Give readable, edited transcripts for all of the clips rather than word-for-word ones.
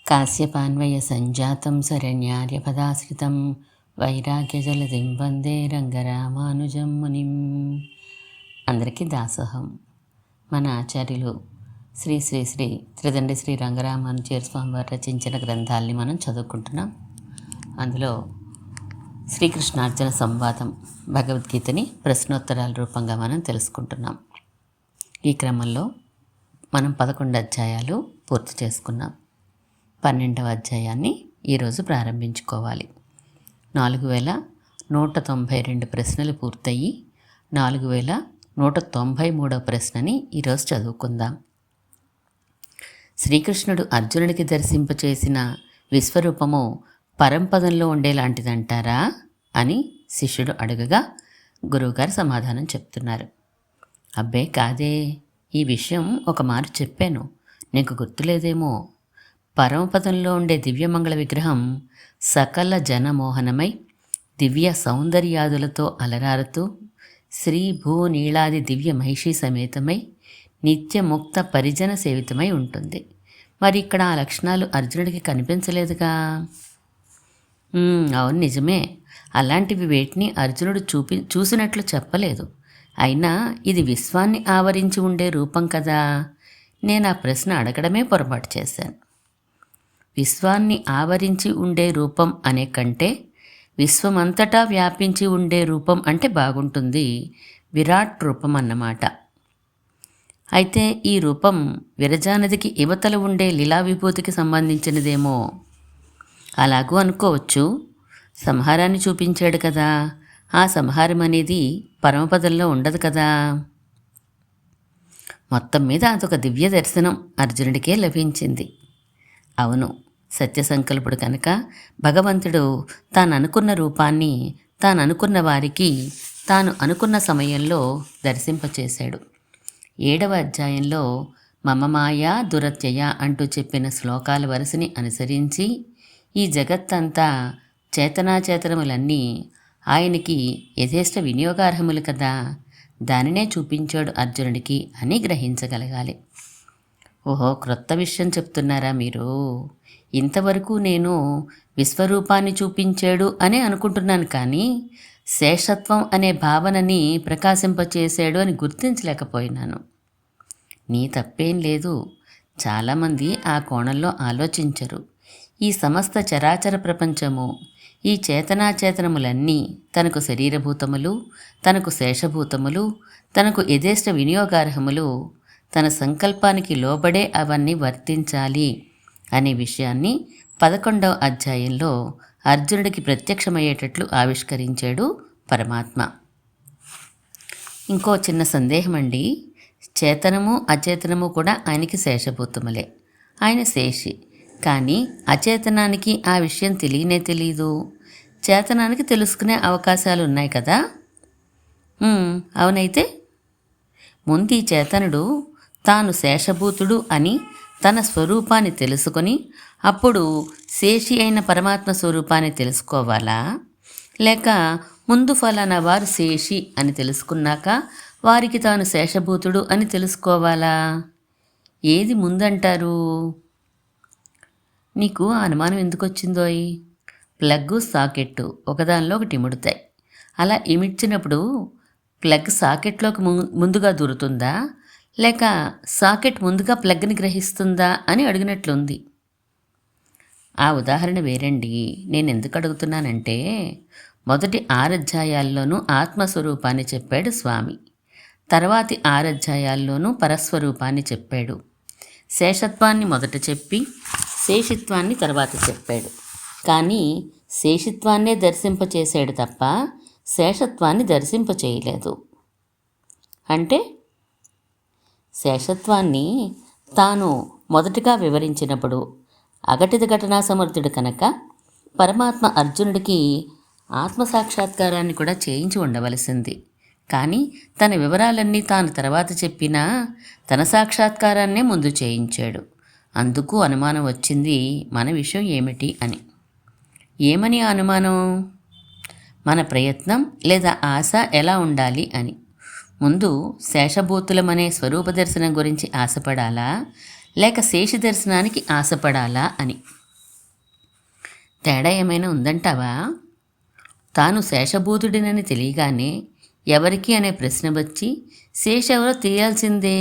కాశ్యపాన్వయ సంజాతం శరణ్యార్యపదాశ్రితం వైరాగ్యజలధిం వందే రంగరామానుజం మునిం. అందరికీ దాసోహం. మన ఆచార్యులు శ్రీ శ్రీ శ్రీ త్రిదండి శ్రీ రంగరామానుజ స్వామి వారు రచించిన గ్రంథాలని మనం చదువుకుంటున్నాం. అందులో శ్రీకృష్ణార్జున సంవాదం భగవద్గీతని ప్రశ్నోత్తరాల రూపంగా మనం తెలుసుకుంటున్నాం. ఈ క్రమంలో మనం 11 అధ్యాయాలు పూర్తి చేసుకున్నాం. 12వ అధ్యాయాన్ని ఈరోజు ప్రారంభించుకోవాలి. 4192 ప్రశ్నలు పూర్తయి 4193వ ప్రశ్నని ఈరోజు చదువుకుందాం. శ్రీకృష్ణుడు అర్జునుడికి దర్శింపచేసిన విశ్వరూపము పరంపదంలో ఉండేలాంటిదంటారా అని శిష్యుడు అడగగా గురువుగారు సమాధానం చెప్తున్నారు. అబ్బే కాదే, ఈ విషయం ఒక మారు చెప్పాను, నీకు గుర్తులేదేమో. పరమపదంలో ఉండే దివ్యమంగళ విగ్రహం సకల జనమోహనమై దివ్య సౌందర్యాదులతో అలరారుతూ శ్రీ భూ నీళాది దివ్య మహిషి సమేతమై నిత్యముక్త పరిజన సేవితమై ఉంటుంది. మరి ఇక్కడ ఆ లక్షణాలు అర్జునుడికి కనిపించలేదుగా? అవును, నిజమే. అలాంటివి వేటిని అర్జునుడు చూసినట్లు చెప్పలేదు. అయినా ఇది విశ్వాన్ని ఆవరించి ఉండే రూపం కదా. నేను ఆ ప్రశ్న అడగడమే పొరపాటు చేశాను. విశ్వాన్ని ఆవరించి ఉండే రూపం అనే కంటే విశ్వమంతటా వ్యాపించి ఉండే రూపం అంటే బాగుంటుంది. విరాట్ రూపం అన్నమాట. అయితే ఈ రూపం విరజానదికి యువతల ఉండే లీలా విభూతికి సంబంధించినదేమో. అలాగూ అనుకోవచ్చు. సంహారాన్ని చూపించాడు కదా, ఆ సంహారం అనేది పరమపదంలో ఉండదు కదా. మొత్తం మీద అదొక దివ్య దర్శనం అర్జునుడికే లభించింది. అవును, సత్యసంకల్పుడు కనుక భగవంతుడు తాను అనుకున్న రూపాన్ని తాను అనుకున్న వారికి తాను అనుకున్న సమయంలో దర్శింపచేశాడు. 7వ అధ్యాయంలో మమ మాయా దురత్యయ అంటూ చెప్పిన శ్లోకాల వరుసని అనుసరించి ఈ జగత్తంతా చేతనాచేతనములన్నీ ఆయనకి యథేష్ట వినియోగార్హములు కదా, దానినే చూపించాడు అర్జునుడికి అని గ్రహించగలగాలి. ఓహో, క్రొత్త విషయం చెప్తున్నారా మీరు? ఇంతవరకు నేను విశ్వరూపాన్ని చూపించాడు అనే అనుకుంటున్నాను, కానీ శేషత్వం అనే భావనని ప్రకాశింపచేశాడు అని గుర్తించలేకపోయినాను. నీ తప్పేం లేదు. చాలామంది ఆ కోణంలో ఆలోచించరు. ఈ సమస్త చరాచర ప్రపంచము, ఈ చేతనాచేతనములన్నీ తనకు శరీరభూతములు, తనకు శేషభూతములు, తనకు యథేష్ట వినియోగార్హములు, తన సంకల్పానికి లోబడే అవన్నీ వర్తించాలి అనే విషయాన్ని 11వ అధ్యాయంలో అర్జునుడికి ప్రత్యక్షమయ్యేటట్లు ఆవిష్కరించాడు పరమాత్మ. ఇంకో చిన్న సందేహం అండి. చేతనము అచేతనము కూడా ఆయనకి శేషభూతములే. ఆయన శేషి, కానీ అచేతనానికి ఆ విషయం తెలియదు. చేతనానికి తెలుసుకునే అవకాశాలు ఉన్నాయి కదా. అవునైతే ముందు ఈ చేతనుడు తాను శేషభూతుడు అని తన స్వరూపాన్ని తెలుసుకొని అప్పుడు శేషి అయిన పరమాత్మ స్వరూపాన్ని తెలుసుకోవాలా, లేక ముందు ఫలానా వారు శేషి అని తెలుసుకున్నాక వారికి తాను శేషభూతుడు అని తెలుసుకోవాలా? ఏది ముందంటారు? నీకు ఆ అనుమానం ఎందుకు వచ్చిందోయ్? ప్లగ్గు సాకెట్టు ఒకదానిలో ఒకటి ఇముడుతాయి. అలా ఇమిడ్చినప్పుడు ప్లగ్ సాకెట్లోకి ముందుగా దూరుతుందా, లేక సాకెట్ ముందుగా ప్లగ్ని గ్రహిస్తుందా అని అడిగినట్లుంది. ఆ ఉదాహరణ వేరండి. నేను ఎందుకు అడుగుతున్నానంటే, మొదటి 6 అధ్యాయాల్లోనూ ఆత్మస్వరూపాన్ని చెప్పాడు స్వామి. తర్వాతి 6 అధ్యాయాల్లోనూ పరస్వరూపాన్ని చెప్పాడు. శేషత్వాన్ని మొదట చెప్పి శేషిత్వాన్ని తర్వాత చెప్పాడు. కానీ శేషిత్వాన్నే దర్శింపచేశాడు తప్ప శేషత్వాన్ని దర్శింపచేయలేదు. అంటే శేషత్వాన్ని తాను మొదటిగా వివరించినప్పుడు అఘటిత ఘటనా సమర్థుడు కనుక పరమాత్మ అర్జునుడికి ఆత్మసాక్షాత్కారాన్ని కూడా చేయించి ఉండవలసింది. కానీ తన వివరాలన్నీ తాను తర్వాత చెప్పినా తన సాక్షాత్కారాన్నే ముందు చేయించాడు. అందుకు అనుమానం వచ్చింది మన విషయం ఏమిటి అని. ఏమని అనుమానం? మన ప్రయత్నం లేదా ఆశ ఎలా ఉండాలి అని. ముందు శేషభూతులమనే స్వరూప దర్శనం గురించి ఆశపడాలా, లేక శేష దర్శనానికి ఆశపడాలా అని. తేడా ఏమైనా ఉందంటావా? తాను శేషభూతుడినని తెలియగానే ఎవరికి అనే ప్రశ్న వచ్చి శేష ఎవరో తెలియాల్సిందే,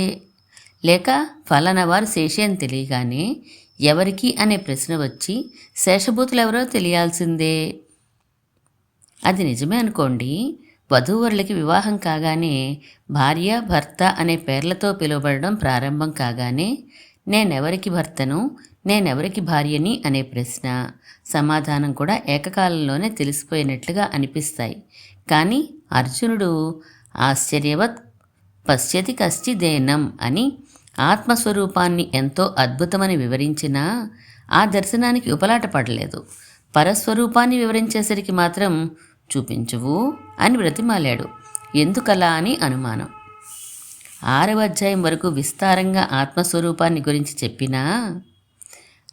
లేక ఫలానా వారు శేషి అని తెలియగానే ఎవరికి అనే ప్రశ్న వచ్చి శేషభూతులు ఎవరో తెలియాల్సిందే. అది నిజమే అనుకోండి. వధూవరులకి వివాహం కాగానే భార్య భర్త అనే పేర్లతో పిలువబడడం ప్రారంభం కాగానే నేనెవరికి భర్తను, నేనెవరికి భార్యని అనే ప్రశ్న సమాధానం కూడా ఏకకాలంలోనే తెలిసిపోయినట్లుగా అనిపిస్తాయి. కానీ అర్జునుడు ఆశ్చర్యవత్ పశ్యతి కశ్చిదేనం అని ఆత్మస్వరూపాన్ని ఎంతో అద్భుతమని వివరించినా ఆ దర్శనానికి ఉపలాట పడలేదు. పరస్వరూపాన్ని వివరించేసరికి మాత్రం చూపించువు అని బ్రతిమాలాడు. ఎందుకలా అని అనుమానం. 6వ అధ్యాయం వరకు విస్తారంగా ఆత్మస్వరూపాన్ని గురించి చెప్పినా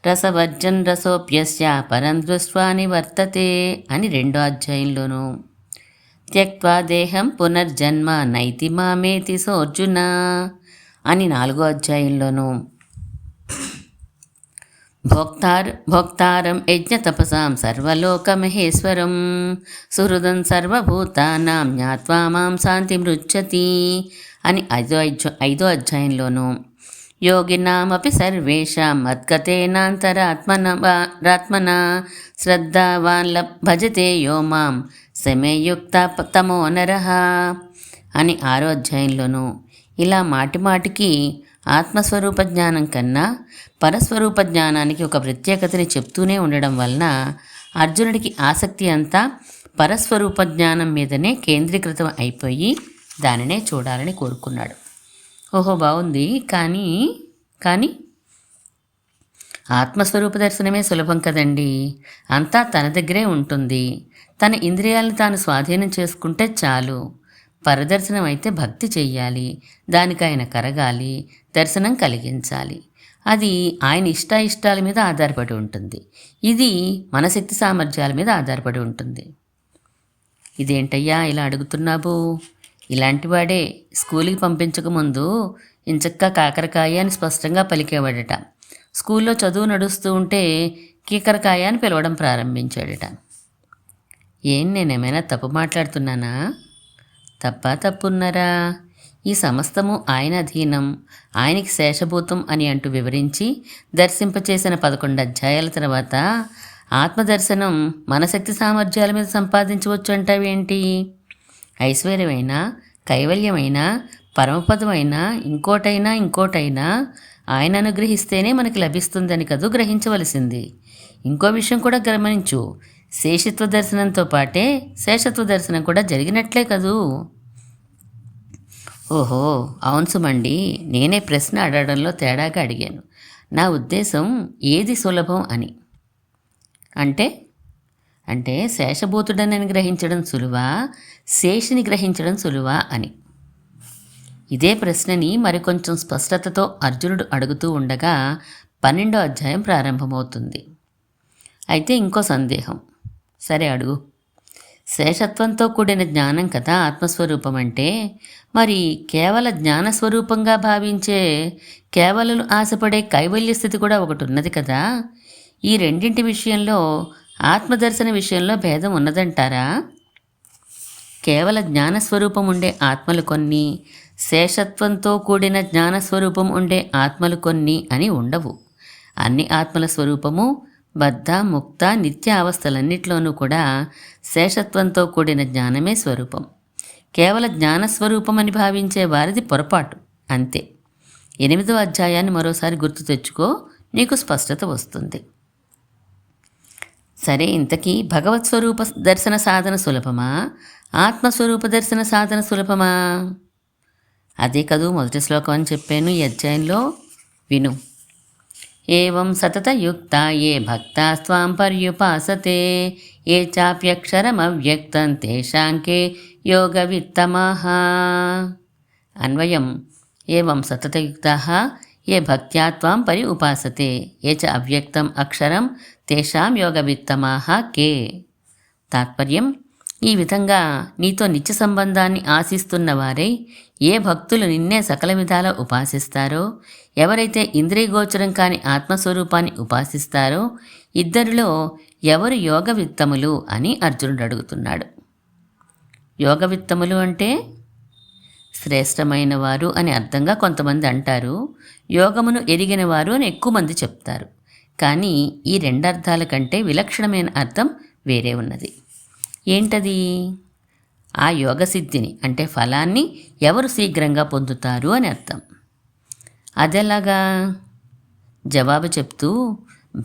రసవర్జన్ రసోప్యస్య పరం దృష్ట్వా నివర్తతే అని 2వ అధ్యాయంలోనూ, త్యక్వా దేహం పునర్జన్మ నైతి మామేతి సోర్జున అని 4వ అధ్యాయంలోనూ, భోక్తారం యజ్ఞతపసాం సర్వలోకమహేశ్వరం సుహృదం సర్వభూతానాం జ్ఞాత్వా మాం శాంతి మృచ్చతి అని 5వ అధ్యాయంలోనూ, యోగినామపి సర్వేషాం మద్గతేనాంతరాత్మనా శ్రద్ధావాన్ భజతే యో మాం సమేయుక్త తమో నరః అని 6వ అధ్యాయంలోనూ, ఇలా మాటిమాటికి ఆత్మస్వరూప జ్ఞానం కన్నా పరస్వరూప జ్ఞానానికి ఒక ప్రత్యేకతని చెప్తూనే ఉండడం వలన అర్జునుడికి ఆసక్తి అంతా పరస్వరూప జ్ఞానం మీదనే కేంద్రీకృతం అయిపోయి దానినే చూడాలని కోరుకున్నాడు. ఓహో బాగుంది, కానీ ఆత్మస్వరూప దర్శనమే సులభం కదండి. అంతా తన దగ్గరే ఉంటుంది. తన ఇంద్రియాలను తాను స్వాధీనం చేసుకుంటే చాలు. పరదర్శనం అయితే భక్తి చెయ్యాలి, దానికి ఆయన కరగాలి, దర్శనం కలిగించాలి. అది ఆయన ఇష్టాయిష్టాల మీద ఆధారపడి ఉంటుంది. ఇది మన శక్తి సామర్థ్యాల మీద ఆధారపడి ఉంటుంది. ఇదేంటయ్యా ఇలా అడుగుతున్నావు? ఇలాంటి వాడే స్కూల్కి పంపించకముందు ఇంచక్కా కాకరకాయ అని స్పష్టంగా పలికేవాడట. స్కూల్లో చదువు నడుస్తూ ఉంటే కీకరకాయ అని పిలవడం ప్రారంభించాడట. నేనేమైనా తప్పు మాట్లాడుతున్నానా? తప్పున్నారా? ఈ సమస్తము ఆయన అధీనం, ఆయనకి శేషభూతం అని అంటూ వివరించి దర్శింపచేసిన 11 అధ్యాయాల తర్వాత ఆత్మదర్శనం మన శక్తి సామర్థ్యాల మీద సంపాదించవచ్చు అంటావేంటి? ఐశ్వర్యమైనా, కైవల్యమైనా, పరమపదమైనా, ఇంకోటైనా ఆయన అనుగ్రహిస్తేనే మనకి లభిస్తుందని కదూ గ్రహించవలసింది. ఇంకో విషయం కూడా గమనించు, శేషిత్వ దర్శనంతో పాటే శేషత్వ దర్శనం కూడా జరిగినట్లే కదూ. ఓహో అవును సుమండి, నేనే ప్రశ్న అడగడంలో తేడాగా అడిగాను. నా ఉద్దేశం ఏది సులభం అని. అంటే శేషభూతుడని గ్రహించడం సులువా, శేషిని గ్రహించడం సులువా అని. ఇదే ప్రశ్నని మరికొంచెం స్పష్టతతో అర్జునుడు అడుగుతూ ఉండగా 12వ అధ్యాయం ప్రారంభమవుతుంది. అయితే ఇంకో సందేహం. సరే అడుగు. శేషత్వంతో కూడిన జ్ఞానం కదా ఆత్మస్వరూపం అంటే, మరి కేవల జ్ఞానస్వరూపంగా భావించే కేవలం ఆశపడే కైవల్య స్థితి కూడా ఒకటి ఉన్నది కదా. ఈ రెండింటి విషయంలో ఆత్మదర్శన విషయంలో భేదం ఉన్నదంటారా? కేవల జ్ఞానస్వరూపం ఉండే ఆత్మలు కొన్ని, శేషత్వంతో కూడిన జ్ఞానస్వరూపం ఉండే ఆత్మలు కొన్ని అని ఉండవు. అన్ని ఆత్మల స్వరూపము బద్ధ ముక్త నిత్య అవస్థలన్నిట్లోనూ కూడా శేషత్వంతో కూడిన జ్ఞానమే స్వరూపం. కేవల జ్ఞానస్వరూపం అని భావించే వారిది పొరపాటు, అంతే. 8వ అధ్యాయాన్ని మరోసారి గుర్తు తెచ్చుకో, నీకు స్పష్టత వస్తుంది. సరే, ఇంతకీ భగవత్ స్వరూప దర్శన సాధన సులభమా, ఆత్మస్వరూప దర్శన సాధన సులభమా? అదే కదూ మొదటి శ్లోకం అని చెప్పాను ఈ అధ్యాయంలో. విను. ఏవం సతతయుక్తా ఏ భక్తా స్వాం పర్యుపాసతే ఏ చాప్యక్షరమవ్యక్తం తేషాంకే యోగవిత్తమాః. అన్వయం. ఏవం సతతయుక్తాః ఏ భక్త్యా త్వాం పరి ఉపాసతే ఏ చ అవ్యక్తం అక్షరం తేషాం యోగవిత్తమాః కే. తాత్పర్యం: ఈ విధంగా నీతో నిత్య సంబంధాన్ని ఆశిస్తున్న వారై ఏ భక్తులు నిన్నే సకల విధాలా ఉపాసిస్తారో, ఎవరైతే ఇంద్రియగోచరం కాని ఆత్మస్వరూపాన్ని ఉపాసిస్తారో, ఇద్దరిలో ఎవరు యోగవిత్తములు అని అర్జునుడు అడుగుతున్నాడు. యోగవిత్తములు అంటే శ్రేష్టమైన వారు అని అర్థంగా కొంతమంది అంటారు. యోగమును ఎరిగిన వారు అని ఎక్కువ మంది చెప్తారు. కానీ ఈ రెండర్థాల కంటే విలక్షణమైన అర్థం వేరే ఉన్నది. ఏంటది? ఆ యోగసిద్ధిని అంటే ఫలాన్ని ఎవరు శీఘ్రంగా పొందుతారు అని అర్థం. అదెలాగా? జవాబు చెప్తూ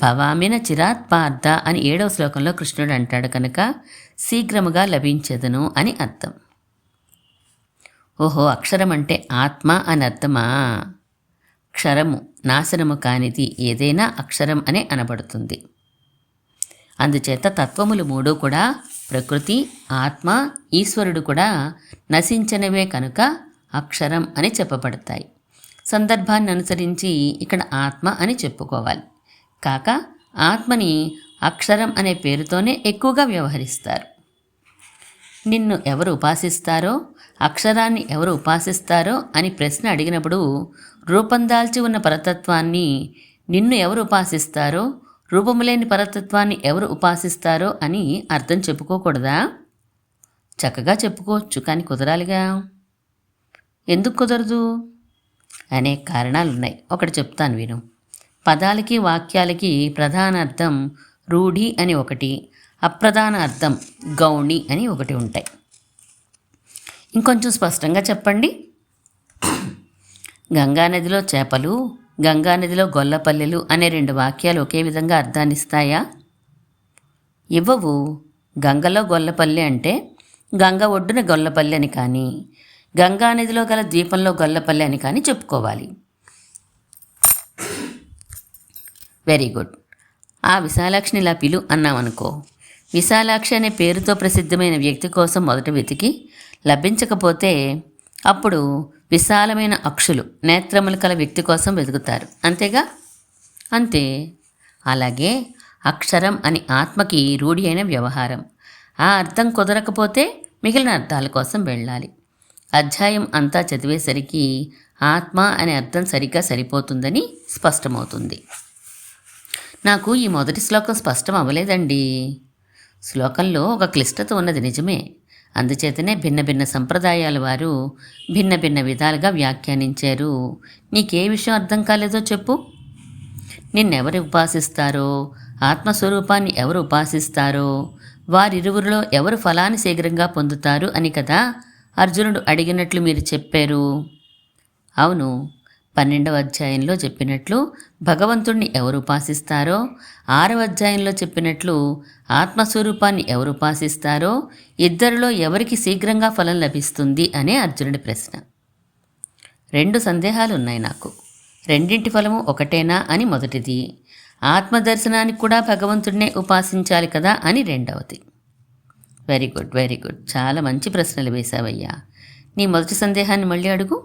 భవామిన చిరాత్ పార్థ అని 7వ శ్లోకంలో కృష్ణుడు అంటాడు కనుక శీఘ్రముగా లభించదును అని అర్థం. ఓహో, అక్షరం అంటే ఆత్మ అని అర్థమా? క్షరము, నాశనము కానిది ఏదైనా అక్షరం అనే అనబడుతుంది. అందుచేత తత్వములు మూడు కూడా, ప్రకృతి, ఆత్మ, ఈశ్వరుడు కూడా నశించనివే కనుక అక్షరం అని చెప్పబడతాయి. సందర్భాన్ని అనుసరించి ఇక్కడ ఆత్మ అని చెప్పుకోవాలి. కాక ఆత్మని అక్షరం అనే పేరుతోనే ఎక్కువగా వ్యవహరిస్తారు. నిన్ను ఎవరు ఉపాసిస్తారో, అక్షరాన్ని ఎవరు ఉపాసిస్తారో అని ప్రశ్న అడిగినప్పుడు రూపం దాల్చి ఉన్న పరతత్వాన్ని నిన్ను ఎవరు ఉపాసిస్తారో, రూపము లేని పరతత్వాన్ని ఎవరు ఉపాసిస్తారో అని అర్థం చెప్పుకోకూడదా? చక్కగా చెప్పుకోవచ్చు, కానీ కుదరాలిగా. ఎందుకు కుదరదు? అనేక కారణాలున్నాయి. ఒకటి చెప్తాను విను. పదాలకి వాక్యాలకి ప్రధాన అర్థం రూఢి అని ఒకటి, అప్రధాన అర్థం గౌణి అని ఒకటి ఉంటాయి. ఇంకొంచెం స్పష్టంగా చెప్పండి. గంగానదిలో చేపలు, గంగానదిలో గొల్లపల్లెలు అనే 2 వాక్యాలు ఒకే విధంగా అర్థాన్ని ఇస్తాయా? ఇవ్వవు. గంగలో గొల్లపల్లె అంటే గంగ ఒడ్డున గొల్లపల్లె అని కానీ, గంగానదిలో గల ద్వీపంలో గొల్లపల్లె అని కానీ చెప్పుకోవాలి. Very good. ఆ విశాలాక్షిని ఇలా పిలు అన్నామనుకో. విశాలాక్షి అనే పేరుతో ప్రసిద్ధమైన వ్యక్తి కోసం మొదట వెతికి లభించకపోతే అప్పుడు విశాలమైన అక్షులు, నేత్రములు కల వ్యక్తి కోసం వెతుకుతారు. అంతేగా? అంతే. అలాగే అక్షరం అని ఆత్మకి రూఢి అయిన వ్యవహారం. ఆ అర్థం కుదరకపోతే మిగిలిన అర్థాల కోసం వెళ్ళాలి. అధ్యాయం అంతా చదివేసరికి ఆత్మ అనే అర్థం సరిగ్గా సరిపోతుందని స్పష్టమవుతుంది. నాకు ఈ మొదటి శ్లోకం స్పష్టం అవ్వలేదండి. శ్లోకంలో ఒక క్లిష్టత ఉన్నది నిజమే. అందుచేతనే భిన్న భిన్న సంప్రదాయాల వారు భిన్న భిన్న విధాలుగా వ్యాఖ్యానించారు. నీకే విషయం అర్థం కాలేదో చెప్పు. నిన్నెవరు ఉపాసిస్తారో, ఆత్మస్వరూపాన్ని ఎవరు ఉపాసిస్తారో, వారిరువురిలో ఎవరు ఫలాన్ని శీఘ్రంగా పొందుతారు అని కదా అర్జునుడు అడిగినట్లు మీరు చెప్పారు. అవును, 12వ అధ్యాయంలో చెప్పినట్లు భగవంతుణ్ణి ఎవరు ఉపాసిస్తారో, 6వ అధ్యాయంలో చెప్పినట్లు ఆత్మస్వరూపాన్ని ఎవరు ఉపాసిస్తారో, ఇద్దరిలో ఎవరికి శీఘ్రంగా ఫలం లభిస్తుంది అనే అర్జునుడి ప్రశ్న. 2 సందేహాలు ఉన్నాయి నాకు. రెండింటి ఫలము ఒకటేనా అని మొదటిది, ఆత్మదర్శనానికి కూడా భగవంతుడినే ఉపాసించాలి కదా అని రెండవది. Very good, very good. చాలా మంచి ప్రశ్నలు వేశావయ్యా. నీ మొదటి సందేహాన్ని మళ్ళీ అడుగు.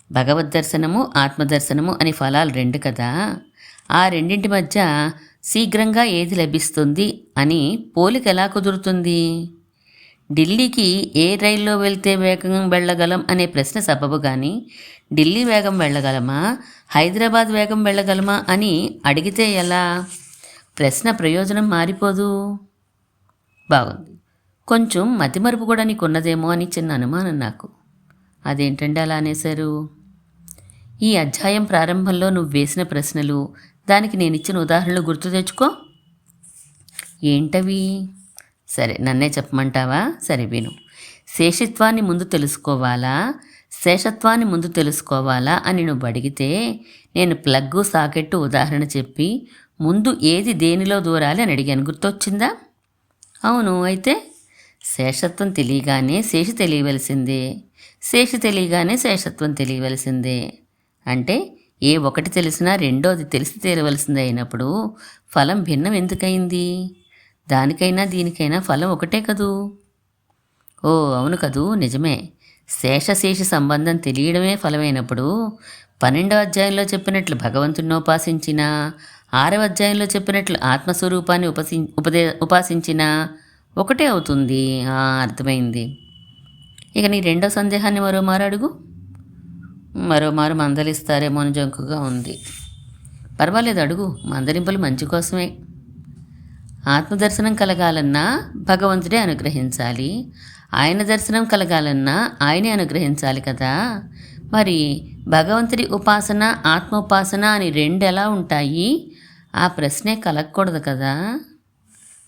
భగవద్దర్శనము, ఆత్మదర్శనము అని ఫలాలు 2 కదా. ఆ రెండింటి మధ్య శీఘ్రంగా ఏది లభిస్తుంది అని పోలిక ఎలా కుదురుతుంది? ఢిల్లీకి ఏ రైల్లో వెళ్తే వేగం వెళ్ళగలం అనే ప్రశ్న సబబు కానీ, ఢిల్లీ వేగం వెళ్ళగలమా, హైదరాబాద్ వేగం వెళ్ళగలమా అని అడిగితే ఎలా? ప్రశ్న ప్రయోజనం మారిపోదు. బాగుంది. కొంచెం మతిమరుపు కూడా నీకున్నదేమో అని చిన్న అనుమానం నాకు. అదేంటండి అలా అనేశారు? ఈ అధ్యాయం ప్రారంభంలో నువ్వు వేసిన ప్రశ్నలు, దానికి నేను ఇచ్చిన ఉదాహరణలు గుర్తు తెచ్చుకో. ఏంటవి? సరే, నన్నే చెప్పమంటావా? సరే విను. శేషత్వాన్ని ముందు తెలుసుకోవాలా, శేషత్వాన్ని ముందు తెలుసుకోవాలా అని నువ్వు అడిగితే నేను ప్లగ్గు, సాకెట్టు ఉదాహరణ చెప్పి ముందు ఏది దేనిలో దూరాలి అని అడిగాను. గుర్తొచ్చిందా? అవును. అయితే శేషత్వం తెలియగానే శేషి తెలియవలసిందే, శేషి తెలియగానే శేషత్వం తెలియవలసిందే. అంటే ఏ ఒకటి తెలిసినా రెండోది తెలిసి తీరవలసింది అయినప్పుడు ఫలం భిన్నం ఎందుకయింది? దానికైనా దీనికైనా ఫలం ఒకటే కదూ. ఓ అవును కదూ, నిజమే. శేషశేషి సంబంధం తెలియడమే ఫలమైనప్పుడు 12వ అధ్యాయంలో చెప్పినట్లు భగవంతుడిని ఉపాసించినా, 6వ అధ్యాయంలో చెప్పినట్లు ఆత్మస్వరూపాన్ని ఉపాసించినా ఒకటే అవుతుంది. అర్థమైంది. ఇక నీ రెండో సందేహాన్ని మరోమారు అడుగు. మరోమారు మందలిస్తారేమో అని జంకుగా ఉంది. పర్వాలేదు, అడుగు. మందలింపులు మంచి కోసమే. ఆత్మదర్శనం కలగాలన్నా భగవంతుడే అనుగ్రహించాలి, ఆయన దర్శనం కలగాలన్నా ఆయనే అనుగ్రహించాలి కదా. మరి భగవంతుడి ఉపాసన, ఆత్మోపాసన అని రెండు ఎలా ఉంటాయి? ఆ ప్రశ్నే కలగకూడదు కదా.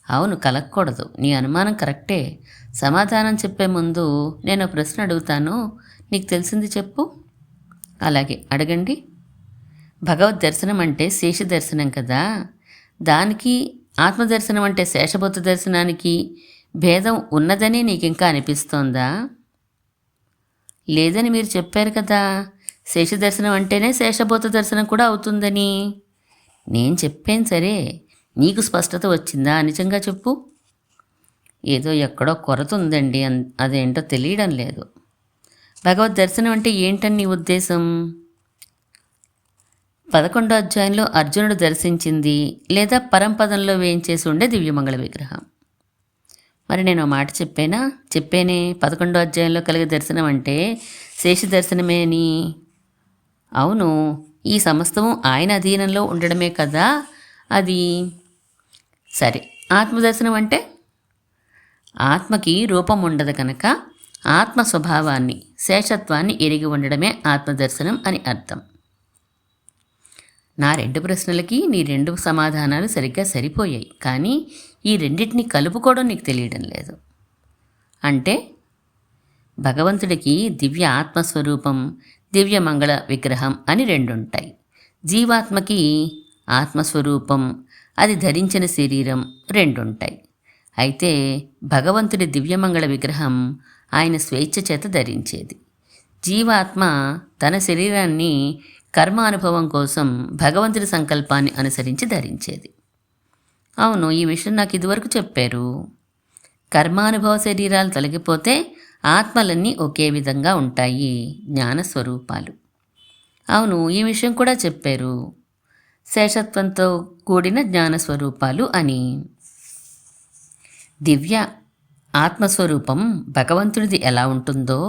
అవును, కలగకూడదు. నీ అనుమానం కరెక్టే. సమాధానం చెప్పే ముందు నేను ప్రశ్న అడుగుతాను, నీకు తెలిసింది చెప్పు. అలాగే, అడగండి. భగవద్ దర్శనం అంటే శేష దర్శనం కదా, దానికి ఆత్మదర్శనం అంటే శేషభూత దర్శనానికి భేదం ఉన్నదని నీకు ఇంకా అనిపిస్తోందా? లేదని మీరు చెప్పారు కదా. శేష దర్శనం అంటేనే శేషభూత దర్శనం కూడా అవుతుందని. నేను చెప్పాను సరే, నీకు స్పష్టత వచ్చిందా? నిజంగా చెప్పు. ఏదో ఎక్కడో కొరత ఉందండి, అదేంటో తెలియడం లేదు. భగవద్ దర్శనం అంటే ఏంటని నీ ఉద్దేశం? 11వ అధ్యాయంలో అర్జునుడు దర్శించింది లేదా పరంపదంలో వేయించేసి ఉండే దివ్యమంగళ విగ్రహం. మరి నేను మాట చెప్పేనే 11వ అధ్యాయంలో కలిగే దర్శనం అంటే శేష దర్శనమే అని. అవును, ఈ సమస్తము ఆయన అధీనంలో ఉండడమే కదా అది. సరే, ఆత్మదర్శనం అంటే ఆత్మకి రూపం ఉండదు కనుక ఆత్మ స్వభావాన్ని, శేషత్వాన్ని ఎరిగి ఉండడమే ఆత్మదర్శనం అని అర్థం. నా రెండు ప్రశ్నలకి నీ రెండు సమాధానాలు సరిగ్గా సరిపోయాయి, కానీ ఈ రెండింటిని కలుపుకోవడం నీకు తెలియడం లేదు. అంటే భగవంతుడికి దివ్య ఆత్మస్వరూపం, దివ్య మంగళ విగ్రహం అని రెండుంటాయి. జీవాత్మకి ఆత్మస్వరూపం, అది ధరించిన శరీరం రెండుంటాయి. అయితే భగవంతుడి దివ్యమంగళ విగ్రహం ఆయన స్వేచ్ఛ చేత ధరించేది. జీవాత్మ తన శరీరాన్ని కర్మానుభవం కోసం భగవంతుడి సంకల్పాన్ని అనుసరించి ధరించేది. అవును, ఈ విషయం నాకు ఇదివరకు చెప్పారు. కర్మానుభవ శరీరాలు తొలగిపోతే ఆత్మలన్నీ ఒకే విధంగా ఉంటాయి, జ్ఞానస్వరూపాలు. అవును, ఈ విషయం కూడా చెప్పారు, శేషత్వంతో కూడిన జ్ఞానస్వరూపాలు అని. దివ్య ఆత్మస్వరూపం భగవంతుడిది ఎలా ఉంటుందో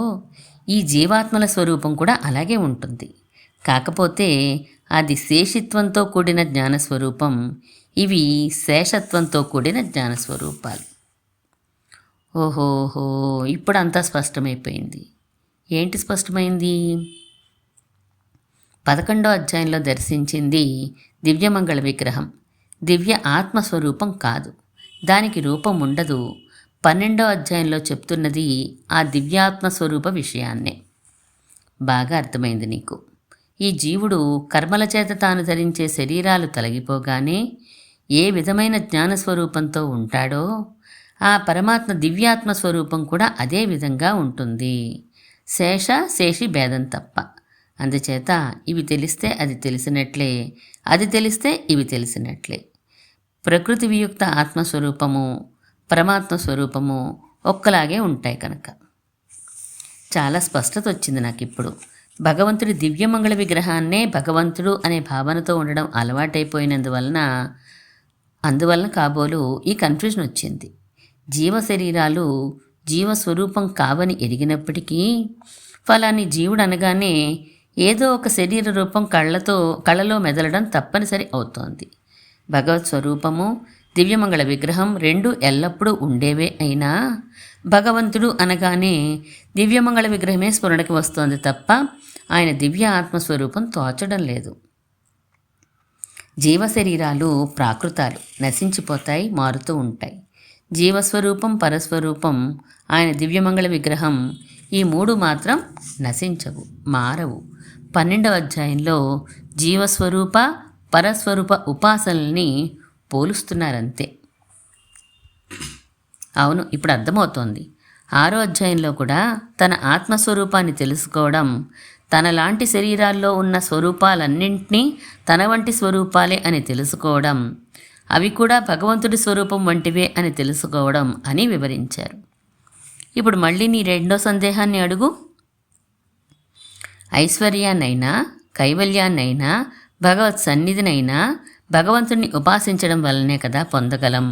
ఈ జీవాత్మల స్వరూపం కూడా అలాగే ఉంటుంది. కాకపోతే అది శేషిత్వంతో కూడిన జ్ఞానస్వరూపం, ఇవి శేషత్వంతో కూడిన జ్ఞానస్వరూపాలు. ఓహోహో, ఇప్పుడు అంతా స్పష్టమైపోయింది. ఏంటి స్పష్టమైంది? 11వ అధ్యాయంలో దర్శించింది దివ్యమంగళ విగ్రహం, దివ్య ఆత్మస్వరూపం కాదు. దానికి రూపం ఉండదు. 12వ అధ్యాయంలో చెప్తున్నది ఆ దివ్యాత్మస్వరూప విషయాన్నే. బాగా అర్థమైంది నీకు. ఈ జీవుడు కర్మల చేత తాను ధరించే శరీరాలు తొలగిపోగానే ఏ విధమైన జ్ఞానస్వరూపంతో ఉంటాడో ఆ పరమాత్మ దివ్యాత్మ స్వరూపం కూడా అదే విధంగా ఉంటుంది, శేషి భేదం తప్ప. అందుచేత ఇవి తెలిస్తే అది తెలిసినట్లే, అది తెలిస్తే ఇవి తెలిసినట్లే. ప్రకృతి వియుక్త ఆత్మస్వరూపము, పరమాత్మ స్వరూపము ఒక్కలాగే ఉంటాయి కనుక. చాలా స్పష్టత వచ్చింది నాకు ఇప్పుడు. భగవంతుడి దివ్యమంగళ విగ్రహాన్నే భగవంతుడు అనే భావనతో ఉండడం అందువలన కాబోలు ఈ కన్ఫ్యూజన్ వచ్చింది. జీవ శరీరాలు జీవస్వరూపం కావని ఎరిగినప్పటికీ ఫలాని జీవుడు అనగానే ఏదో ఒక శరీర రూపం కళ్ళలో మెదలడం తప్పనిసరి అవుతోంది. భగవత్ స్వరూపము, దివ్యమంగళ విగ్రహం రెండు ఎల్లప్పుడూ ఉండేవే అయినా భగవంతుడు అనగానే దివ్యమంగళ విగ్రహమే స్మరణకి వస్తోంది తప్ప ఆయన దివ్య ఆత్మస్వరూపం తోచడం లేదు. జీవశరీరాలు ప్రాకృతాలు, నశించిపోతాయి, మారుతూ ఉంటాయి. జీవస్వరూపం, పరస్వరూపం, ఆయన దివ్యమంగళ విగ్రహం, ఈ మూడు మాత్రం నశించవు, మారవు. 12వ అధ్యాయంలో జీవస్వరూప, పరస్వరూప ఉపాసనల్ని పోలుస్తున్నారంతే. అవును, ఇప్పుడు అర్థమవుతోంది. 6వ అధ్యాయంలో కూడా తన ఆత్మస్వరూపాన్ని తెలుసుకోవడం, తనలాంటి శరీరాల్లో ఉన్న స్వరూపాలన్నింటినీ తన వంటి స్వరూపాలే అని తెలుసుకోవడం, అవి కూడా భగవంతుడి స్వరూపం వంటివే అని తెలుసుకోవడం అని వివరించారు. ఇప్పుడు మళ్ళీ నీ రెండో సందేహాన్ని అడుగు. ఐశ్వర్యాన్నైనా, కైవల్యాన్నైనా, భగవత్ సన్నిధినైనా భగవంతుడిని ఉపాసించడం వల్లనే కదా పొందగలం.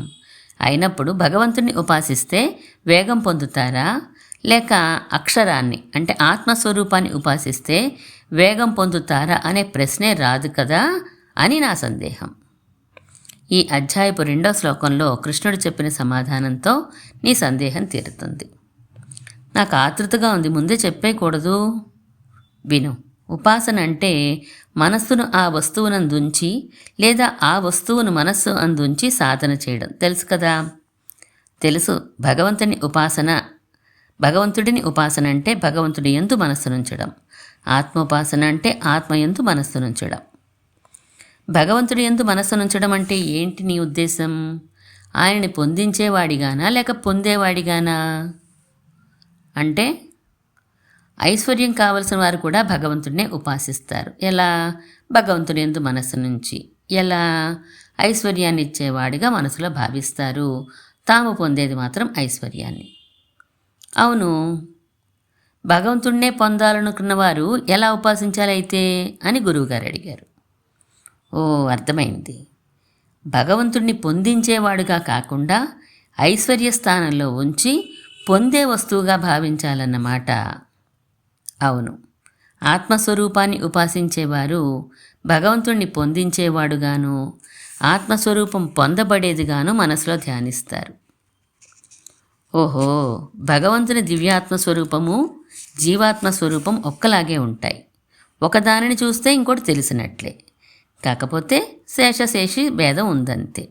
అయినప్పుడు భగవంతుణ్ణి ఉపాసిస్తే వేగం పొందుతారా, లేక అక్షరాన్ని అంటే ఆత్మస్వరూపాన్ని ఉపాసిస్తే వేగం పొందుతారా అనే ప్రశ్నే రాదు కదా అని నా సందేహం. ఈ అధ్యాయపు 2వ శ్లోకంలో కృష్ణుడు చెప్పిన సమాధానంతో నీ సందేహం తీరుతుంది. నాకు ఆతృతగా ఉంది, ముందే చెప్పేయకూడదు. విను. ఉపాసన అంటే మనస్సును ఆ వస్తువునందుంచి లేదా ఆ వస్తువును మనస్సు అందుంచి సాధన చేయడం. తెలుసు కదా? తెలుసు. భగవంతుడిని ఉపాసన అంటే భగవంతుడి యందు మనస్సునుంచడం. ఆత్మోపాసన అంటే ఆత్మయందు మనస్సునుంచడం. భగవంతుడి యందు మనస్సునుంచడం అంటే ఏంటి నీ ఉద్దేశం? ఆయనని పొందించేవాడిగానా లేక పొందేవాడిగానా? అంటే ఐశ్వర్యం కావలసిన వారు కూడా భగవంతుడినే ఉపాసిస్తారు. ఎలా? భగవంతుడి యందు మనస్సు నుంచి. ఎలా? ఐశ్వర్యాన్ని ఇచ్చేవాడిగా మనసులో భావిస్తారు. తాము పొందేది మాత్రం ఐశ్వర్యాన్ని. అవును, భగవంతుడినే పొందాలనుకున్న వారు ఎలా ఉపాసించాలైతే అని గురువుగారు అడిగారు. ఓ, అర్థమైంది. భగవంతుడిని పొందించేవాడుగా కాకుండా ఐశ్వర్య స్థానంలో ఉంచి పొందే వస్తువుగా భావించాలన్నమాట. అవును, ఆత్మస్వరూపాన్ని ఉపాసించేవారు భగవంతుణ్ణి పొందించేవాడుగాను ఆత్మస్వరూపం పొందబడేదిగాను మనసులో ధ్యానిస్తారు. ఓహో, భగవంతుని దివ్యాత్మ స్వరూపము జీవాత్మ స్వరూపం ఒక్కలాగే ఉంటాయి. ఒకదానిని చూస్తే ఇంకోటి తెలిసినట్లే. కాకపోతే శేషశేషి భేదం ఉందంతే.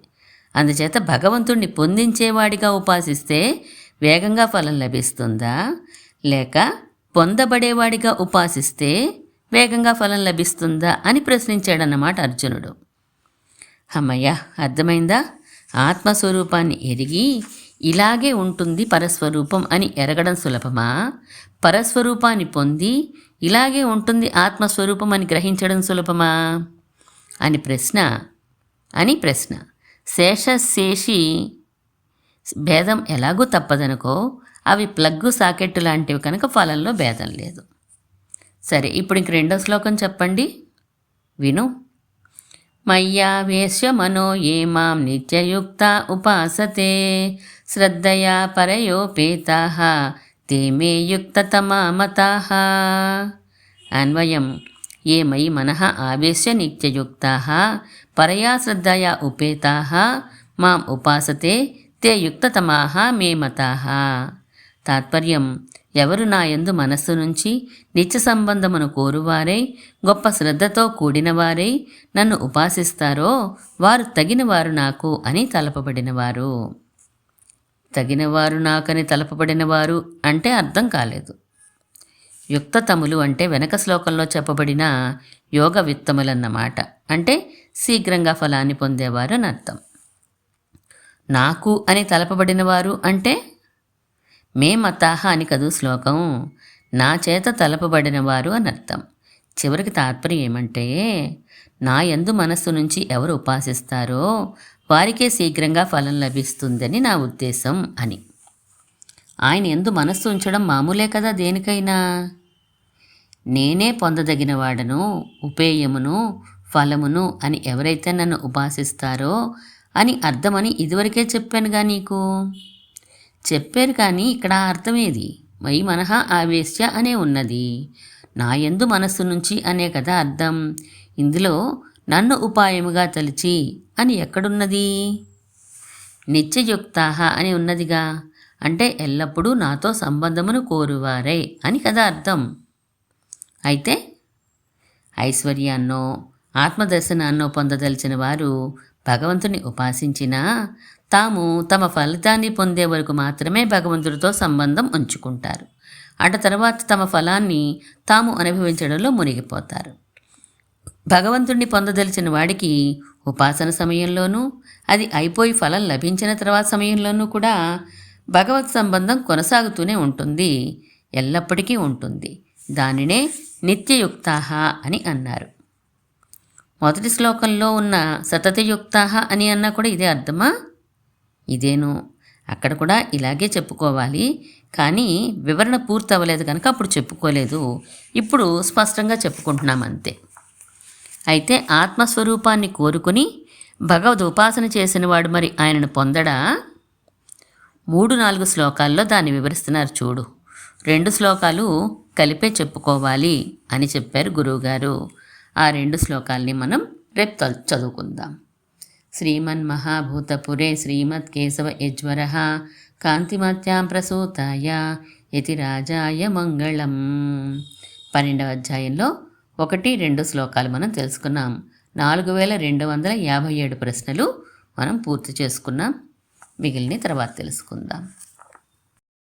అందుచేత భగవంతుణ్ణి పొందించేవాడిగా ఉపాసిస్తే వేగంగా ఫలం లభిస్తుందా, లేక పొందబడేవాడిగా ఉపాసిస్తే వేగంగా ఫలం లభిస్తుందా అని ప్రశ్నించాడన్నమాట అర్జునుడు. అమ్మయ్య, అర్థమైందా? ఆత్మస్వరూపాన్ని ఎరిగి ఇలాగే ఉంటుంది పరస్వరూపం అని ఎరగడం సులభమా, పరస్వరూపాన్ని పొంది ఇలాగే ఉంటుంది ఆత్మస్వరూపం అని గ్రహించడం సులభమా అని ప్రశ్న. శేషశేషి భేదం ఎలాగూ తప్పదనుకో, అవి ప్లగ్గు సాకెట్టు లాంటివి కనుక ఫలంలో భేదం లేదు. సరే, ఇప్పుడు ఇంక 2వ శ్లోకం చెప్పండి. విను. మయ్యావేశ్య మనో ఏ మాం నిత్యయుక్త ఉపాసతే శ్రద్ధయా పరయోపేతాః తే మే యుక్తతమా మతాః. అన్వయం. ఏ మయి మనః ఆవేశ్య నిత్యయుక్తాః పరయా శ్రద్ధయా ఉపేతాః మాం ఉపాసతే తే యుక్తతమాః మే మతాః. తాత్పర్యం. ఎవరు నా యందు మనస్సు నుంచి నిత్య సంబంధమును కోరువారై గొప్ప శ్రద్ధతో కూడినవారై నన్ను ఉపాసిస్తారో వారు తగినవారు నాకు అని తలపబడినవారు. తగినవారు నాకని తలపబడినవారు అంటే అర్థం కాలేదు. యుక్తతములు అంటే వెనక శ్లోకంలో చెప్పబడిన యోగ విత్తములన్నమాట. అంటే శీఘ్రంగా ఫలాన్ని పొందేవారు అని అర్థం. నాకు అని తలపబడినవారు అంటే మే మతాహ అని కదూ శ్లోకం. నా చేత తలపబడినవారు అని అర్థం. చివరికి తాత్పర్యం ఏమంటే, నా యందు మనస్సు నుంచి ఎవరు ఉపాసిస్తారో వారికే శీఘ్రంగా ఫలం లభిస్తుందని నా ఉద్దేశం అని. ఆయన యందు మనస్సు ఉంచడం మామూలే కదా దేనికైనా. నేనే పొందదగినవాడను, ఉపేయమును, ఫలమును అని ఎవరైతే నన్ను ఉపాసిస్తారో అని అర్థమని ఇదివరకే చెప్పానుగా నీకు. చెప్పారు, కానీ ఇక్కడ అర్థమేది? మయి మనః ఆవేశ్య అనే ఉన్నది. నా యందు మనస్సు నుంచి అనే కదా అర్థం. ఇందులో నన్ను ఉపాయముగా తలిచి అని ఎక్కడున్నది? నిత్యయుక్తాః అని ఉన్నదిగా. అంటే ఎల్లప్పుడూ నాతో సంబంధమును కోరువారై అని కదా అర్థం. అయితే ఐశ్వర్యాన్నో ఆత్మదర్శనాన్నో పొందదలిచిన వారు భగవంతుని ఉపాసించినా తాము తమ ఫలితాన్ని పొందే వరకు మాత్రమే భగవంతుడితో సంబంధం ఉంచుకుంటారు. తర్వాత తమ ఫలాన్ని తాము అనుభవించడంలో మునిగిపోతారు. భగవంతుడిని పొందదలిచిన వాడికి ఉపాసన సమయంలోనూ, అది అయిపోయి ఫలం లభించిన తర్వాత సమయంలోనూ కూడా భగవత్ సంబంధం కొనసాగుతూనే ఉంటుంది, ఎల్లప్పటికీ ఉంటుంది. దానినే నిత్యయుక్తాః అని అన్నారు. మొదటి శ్లోకంలో ఉన్న సతతయుక్తాః అని అన్నా కూడా ఇదే అర్థమా? ఇదేను. అక్కడ కూడా ఇలాగే చెప్పుకోవాలి, కానీ వివరణ పూర్తి అవ్వలేదు కనుక అప్పుడు చెప్పుకోలేదు. ఇప్పుడు స్పష్టంగా చెప్పుకుంటున్నాం అంతే. అయితే ఆత్మస్వరూపాన్ని కోరుకుని భగవద్ ఉపాసన చేసినవాడు మరి ఆయనను పొందడా? 3-4 శ్లోకాల్లో దాన్ని వివరిస్తున్నారు చూడు. 2 శ్లోకాలు కలిపే చెప్పుకోవాలి అని చెప్పారు గురువుగారు. ఆ 2 శ్లోకాల్ని మనం రేపు చదువుకుందాం. శ్రీమన్మహాభూతపురే శ్రీమత్కేశవ యజ్వర కాంతిమత్యాం ప్రసూతాయ యతిరాజాయ మంగళం. 12వ అధ్యాయంలో 1-2 శ్లోకాలు మనం తెలుసుకున్నాం. 4257 ప్రశ్నలు మనం పూర్తి చేసుకున్నాం. మిగిలిన తర్వాత తెలుసుకుందాం.